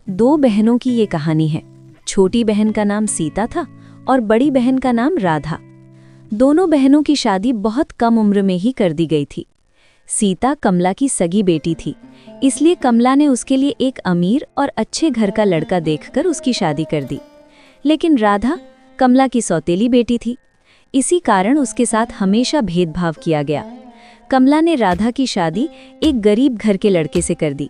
दो बहनों की ये कहानी है। छोटी बहन का नाम सीता था और बड़ी बहन का नाम राधा। दोनों बहनों की शादी बहुत कम उम्र में ही कर दी गई थी। सीता कमला की सगी बेटी थी, इसलिए कमला ने उसके लिए एक अमीर और अच्छे घर का लड़का देखकर उसकी शादी कर दी। लेकिन राधा कमला की सौतेली बेटी थी, इसी कारण उसके साथ हमेशा भेदभाव किया गया। कमला ने राधा की शादी एक गरीब घर के लड़के से कर दी।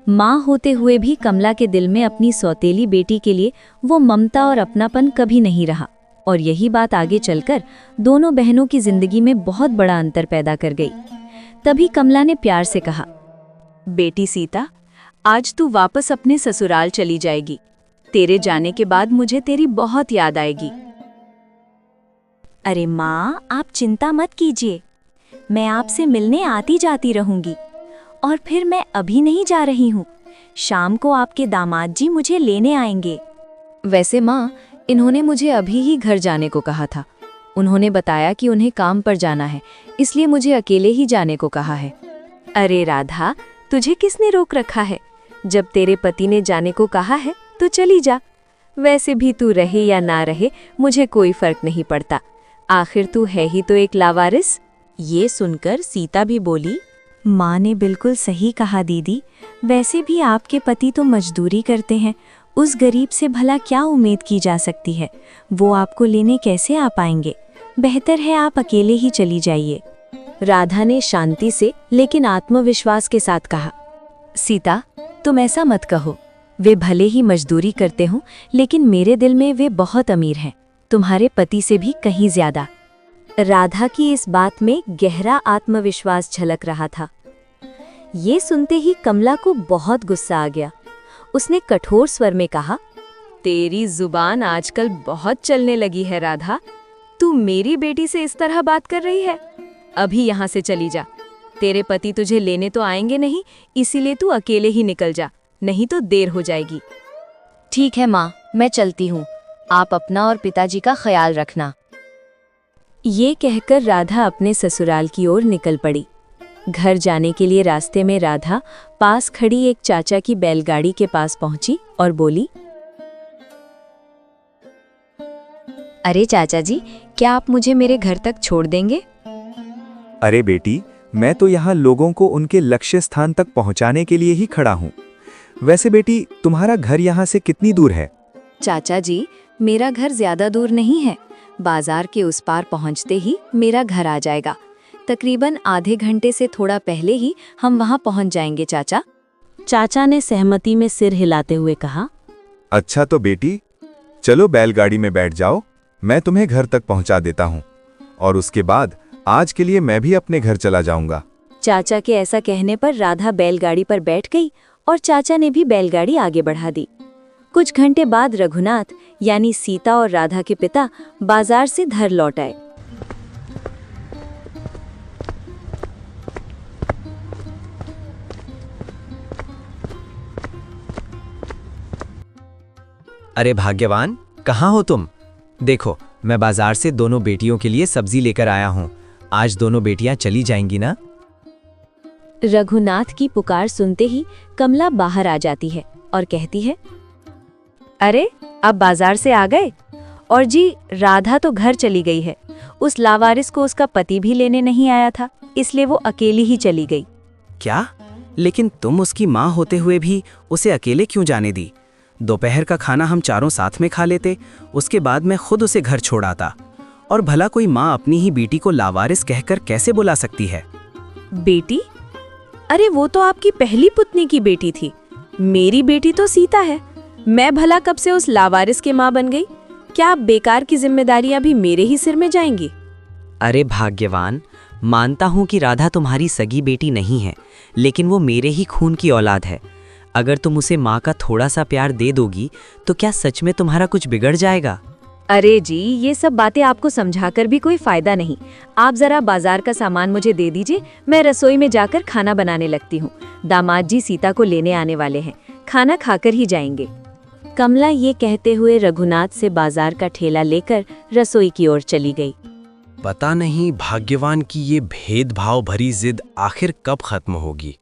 माँ होते हुए भी कमला के दिल में अपनी सौतेली बेटी के लिए वो ममता और अपनापन कभी नहीं रहा, और यही बात आगे चलकर दोनों बहनों की जिंदगी में बहुत बड़ा अंतर पैदा कर गई। तभी कमला ने प्यार से कहा, बेटी सीता, आज तू वापस अपने ससुराल चली जाएगी। तेरे जाने के बाद मुझे तेरी बहुत याद आएगी। अरे माँ, आप चिंता मत कीजिए, मैं आपसे मिलने आती जाती रहूंगी। और फिर मैं अभी नहीं जा रही हूँ, शाम को आपके दामाद जी मुझे लेने आएंगे। वैसे माँ, इन्होंने मुझे अभी ही घर जाने को कहा था। उन्होंने बताया कि उन्हें काम पर जाना है, इसलिए मुझे अकेले ही जाने को कहा है। अरे राधा, तुझे किसने रोक रखा है? जब तेरे पति ने जाने को कहा है तो चली जा। वैसे भी तू रहे या ना रहे मुझे कोई फर्क नहीं पड़ता, आखिर तू है ही तो एक लावारिस। ये सुनकर सीता भी बोली, माँ ने बिल्कुल सही कहा दीदी, वैसे भी आपके पति तो मजदूरी करते हैं, उस गरीब से भला क्या उम्मीद की जा सकती है? वो आपको लेने कैसे आ पाएंगे? बेहतर है आप अकेले ही चली जाइए। राधा ने शांति से लेकिन आत्मविश्वास के साथ कहा, सीता, तुम ऐसा मत कहो। वे भले ही मजदूरी करते हों, लेकिन मेरे दिल में वे बहुत अमीर हैं, तुम्हारे पति से भी कहीं ज्यादा। राधा की इस बात में गहरा आत्मविश्वास झलक रहा था। ये सुनते ही कमला को बहुत गुस्सा आ गया। उसने कठोर स्वर में कहा, तेरी जुबान आजकल बहुत चलने लगी है राधा। तू मेरी बेटी से इस तरह बात कर रही है? अभी यहाँ से चली जा। तेरे पति तुझे लेने तो आएंगे नहीं, इसीलिए तू अकेले ही निकल जा, नहीं तो देर हो जाएगी। ठीक है माँ, मैं चलती हूँ। आप अपना और पिताजी का ख्याल रखना। ये कहकर राधा अपने ससुराल की ओर निकल पड़ी। घर जाने के लिए रास्ते में राधा पास खड़ी एक चाचा की बैलगाड़ी के पास पहुंची और बोली, अरे चाचा जी, क्या आप मुझे मेरे घर तक छोड़ देंगे? अरे बेटी, मैं तो यहाँ लोगों को उनके लक्ष्य स्थान तक पहुँचाने के लिए ही खड़ा हूँ। वैसे बेटी, तुम्हारा घर यहाँ से कितनी दूर है? चाचा जी, मेरा घर ज्यादा दूर नहीं है। बाजार के उस पार पहुँचते ही मेरा घर आ जाएगा। तकरीबन आधे घंटे से थोड़ा पहले ही हम वहाँ पहुँच जाएंगे चाचा। चाचा ने सहमति में सिर हिलाते हुए कहा, अच्छा तो बेटी, चलो बैलगाड़ी में बैठ जाओ, मैं तुम्हें घर तक पहुँचा देता हूँ, और उसके बाद आज के लिए मैं भी अपने घर चला जाऊंगा। चाचा के ऐसा कहने पर राधा बैलगाड़ी पर बैठ गई और चाचा ने भी बैलगाड़ी आगे बढ़ा दी। कुछ घंटे बाद रघुनाथ यानी सीता और राधा के पिता बाजार से घर लौट आए। अरे भाग्यवान, कहाँ हो तुम? देखो, मैं बाजार से दोनों बेटियों के लिए सब्जी लेकर आया हूँ। आज दोनों बेटियां चली जाएंगी ना? रघुनाथ की पुकार सुनते ही कमला बाहर आ जाती है और कहती है, अरे अब बाजार से आ गए? और जी, राधा तो घर चली गई है। उस लावारिस को उसका पति भी लेने नहीं आया था, इसलिए वो अकेली ही चली गई। क्या? लेकिन तुम उसकी माँ होते हुए भी उसे अकेले क्यों जाने दी? दोपहर का खाना हम चारों साथ में खा लेते, उसके बाद मैं खुद उसे घर छोड़ आता। और भला कोई माँ अपनी ही बेटी को लावारिस कहकर कैसे बुला सकती है? बेटी? अरे वो तो आपकी पहली पुतनी की बेटी थी। मेरी बेटी तो सीता है। मैं भला कब से उस लावारिस के माँ बन गई? क्या आप बेकार की जिम्मेदारियां भी मेरे ही सिर में जाएंगी? अरे भाग्यवान, मानता हूँ कि राधा तुम्हारी सगी बेटी नहीं है, लेकिन वो मेरे ही खून की औलाद है। अगर तुम उसे माँ का थोड़ा सा प्यार दे दोगी तो क्या सच में तुम्हारा कुछ बिगड़ जाएगा? अरे जी, ये सब बातें आपको समझाकर भी कोई फायदा नहीं। आप जरा बाजार का सामान मुझे दे दीजिए, मैं रसोई में जाकर खाना बनाने लगती हूँ। दामाद जी सीता को लेने आने वाले हैं, खाना खाकर ही जाएंगे। कमला ये कहते हुए रघुनाथ से बाजार का ठेला लेकर रसोई की ओर चली गई। पता नहीं भाग्यवान की ये भेदभाव भरी जिद आखिर कब खत्म होगी।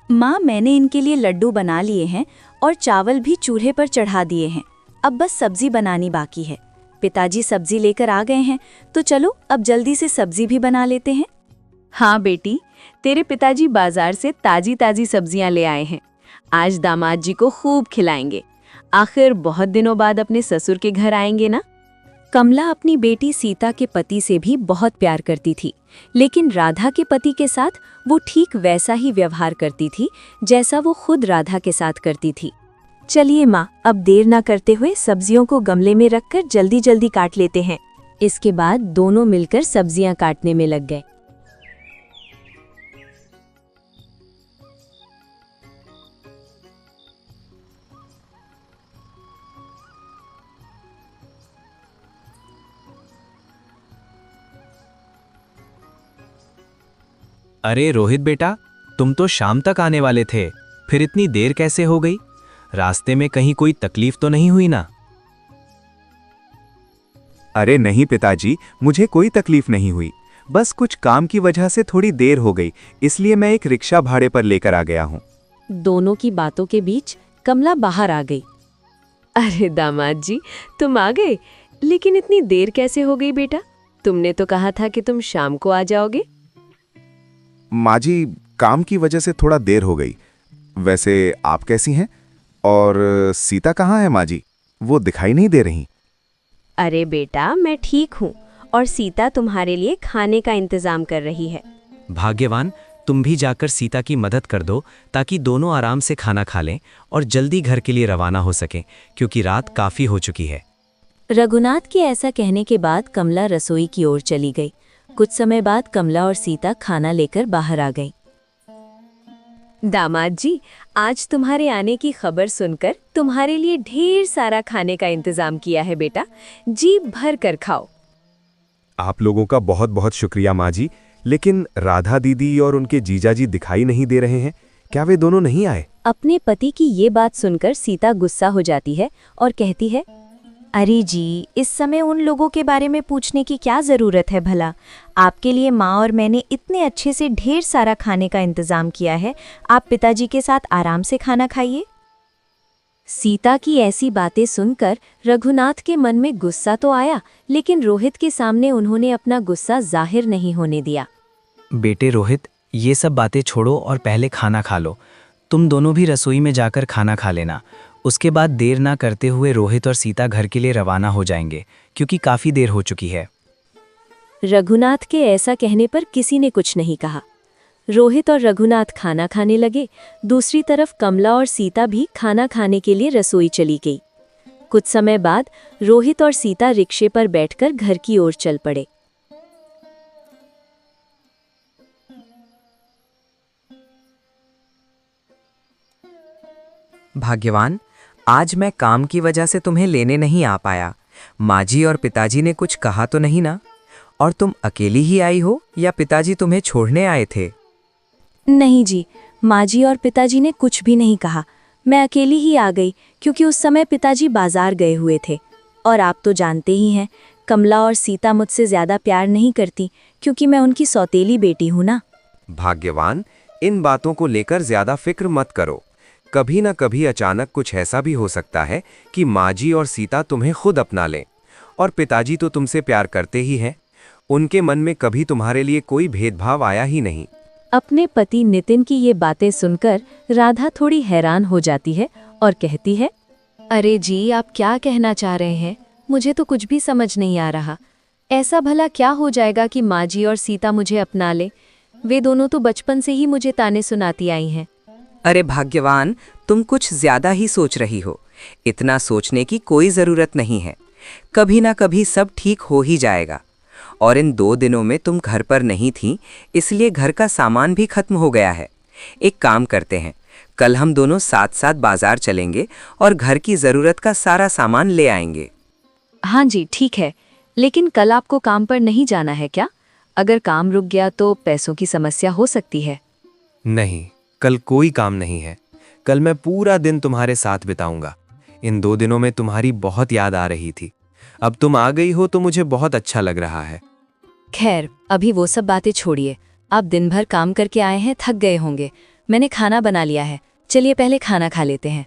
माँ, मैंने इनके लिए लड्डू बना लिए हैं और चावल भी चूल्हे पर चढ़ा दिए हैं। अब बस सब्जी बनानी बाकी है। पिताजी सब्जी लेकर आ गए हैं, तो चलो अब जल्दी से सब्जी भी बना लेते हैं। हाँ बेटी, तेरे पिताजी बाजार से ताजी ताजी सब्जियां ले आए हैं। आज दामाद जी को खूब खिलाएंगे। आखिर बहुत दिनों बाद अपने ससुर के घर आएंगे ना। कमला अपनी बेटी सीता के पति से भी बहुत प्यार करती थी, लेकिन राधा के पति के साथ वो ठीक वैसा ही व्यवहार करती थी जैसा वो खुद राधा के साथ करती थी। चलिए माँ, अब देर ना करते हुए सब्जियों को गमले में रखकर जल्दी जल्दी काट लेते हैं। इसके बाद दोनों मिलकर सब्जियां काटने में लग गए। अरे रोहित बेटा, तुम तो शाम तक आने वाले थे, फिर इतनी देर कैसे हो गई? रास्ते में कहीं कोई तकलीफ तो नहीं हुई ना? अरे नहीं पिताजी, मुझे कोई तकलीफ नहीं हुई। बस कुछ काम की वजह से थोड़ी देर हो गई, इसलिए मैं एक रिक्शा भाड़े पर लेकर आ गया हूँ। दोनों की बातों के बीच कमला बाहर आ गई। अरे दामाद जी, तुम आ गए, लेकिन इतनी देर कैसे हो गई बेटा? तुमने तो कहा था कि तुम शाम को आ जाओगे। माँ जी, काम की वजह से थोड़ा देर हो गई। वैसे आप कैसी हैं? और सीता कहाँ है माँ जी? वो दिखाई नहीं दे रही। अरे बेटा, मैं ठीक हूँ और सीता तुम्हारे लिए खाने का इंतजाम कर रही है। भाग्यवान, तुम भी जाकर सीता की मदद कर दो ताकि दोनों आराम से खाना खा लें और जल्दी घर के लिए रवाना हो सकें, क्योंकि रात काफ़ी हो चुकी है। रघुनाथ के ऐसा कहने के बाद कमला रसोई की ओर चली गई। कुछ समय बाद कमला और सीता खाना लेकर बाहर आ गई। दामाद जी, आज तुम्हारे आने की खबर सुनकर तुम्हारे लिए ढेर सारा खाने का इंतजाम किया है बेटा। जी भर कर खाओ। आप लोगों का बहुत बहुत शुक्रिया माँ जी, लेकिन राधा दीदी और उनके जीजा जी दिखाई नहीं दे रहे हैं। क्या वे दोनों नहीं आए? अपने पति की ये बात सुनकर सीता गुस्सा हो जाती है और कहती है, अरे जी, इस समय उन लोगों के बारे में पूछने की क्या ज़रूरत है भला? आपके लिए माँ और मैंने इतने अच्छे से ढेर सारा खाने का इंतज़ाम किया है। आप पिताजी के साथ आराम से खाना खाइए। सीता की ऐसी बातें सुनकर रघुनाथ के मन में गुस्सा तो आया, लेकिन रोहित के सामने उन्होंने अपना गुस्सा जाहिर नहीं होने दिया। बेटे रोहित, ये सब बातें छोड़ो और पहले खाना खा लो। तुम दोनों भी रसोई में जाकर खाना खा लेना। उसके बाद देर ना करते हुए रोहित और सीता घर के लिए रवाना हो जाएंगे, क्योंकि काफ़ी देर हो चुकी है। रघुनाथ के ऐसा कहने पर किसी ने कुछ नहीं कहा। रोहित और रघुनाथ खाना खाने लगे। दूसरी तरफ कमला और सीता भी खाना खाने के लिए रसोई चली गई। कुछ समय बाद रोहित और सीता रिक्शे पर बैठकर घर की ओर चल पड़े। भाग्यवान, आज मैं काम की वजह से तुम्हें लेने नहीं आ पाया। माँ जी और पिताजी ने कुछ कहा तो नहीं ना? और तुम अकेली ही आई हो या पिताजी तुम्हें छोड़ने आए थे? नहीं जी, माँ जी और पिताजी ने कुछ भी नहीं कहा। मैं अकेली ही आ गई, क्योंकि उस समय पिताजी बाजार गए हुए थे। और आप तो जानते ही हैं, कमला और सीता मुझसे ज़्यादा प्यार नहीं करती, क्योंकि मैं उनकी सौतेली बेटी हूँ ना। भाग्यवान, इन बातों को लेकर ज्यादा फिक्र मत करो। कभी न कभी अचानक कुछ ऐसा भी हो सकता है कि माँ जी और सीता तुम्हें खुद अपना लें। और पिताजी तो तुमसे प्यार करते ही हैं। उनके मन में कभी तुम्हारे लिए कोई भेदभाव आया ही नहीं। अपने पति नितिन की ये बातें सुनकर राधा थोड़ी हैरान हो जाती है और कहती है, अरे जी, आप क्या कहना चाह रहे हैं? मुझे तो कुछ भी समझ नहीं आ रहा। ऐसा भला क्या हो जाएगा कि माँ जी और सीता मुझे अपना ले? वे दोनों तो बचपन से ही मुझे ताने सुनाती आई हैं। अरे भाग्यवान, तुम कुछ ज्यादा ही सोच रही हो। इतना सोचने की कोई ज़रूरत नहीं है। कभी ना कभी सब ठीक हो ही जाएगा। और इन 2 दिनों में तुम घर पर नहीं थी, इसलिए घर का सामान भी खत्म हो गया है। एक काम करते हैं, कल हम दोनों साथ साथ बाजार चलेंगे और घर की ज़रूरत का सारा सामान ले आएंगे। हाँ जी, ठीक है, लेकिन कल आपको काम पर नहीं जाना है क्या? अगर काम रुक गया तो पैसों की समस्या हो सकती है। नहीं, कल कोई काम नहीं है। कल मैं पूरा दिन तुम्हारे साथ बिताऊंगा। इन 2 दिनों में तुम्हारी बहुत याद आ रही थी। अब तुम आ गई हो तो मुझे बहुत अच्छा लग रहा है। खैर, अभी वो सब बातें छोड़िए। आप दिन भर काम करके आए हैं, थक गए होंगे। मैंने खाना बना लिया है, चलिए पहले खाना खा लेते हैं।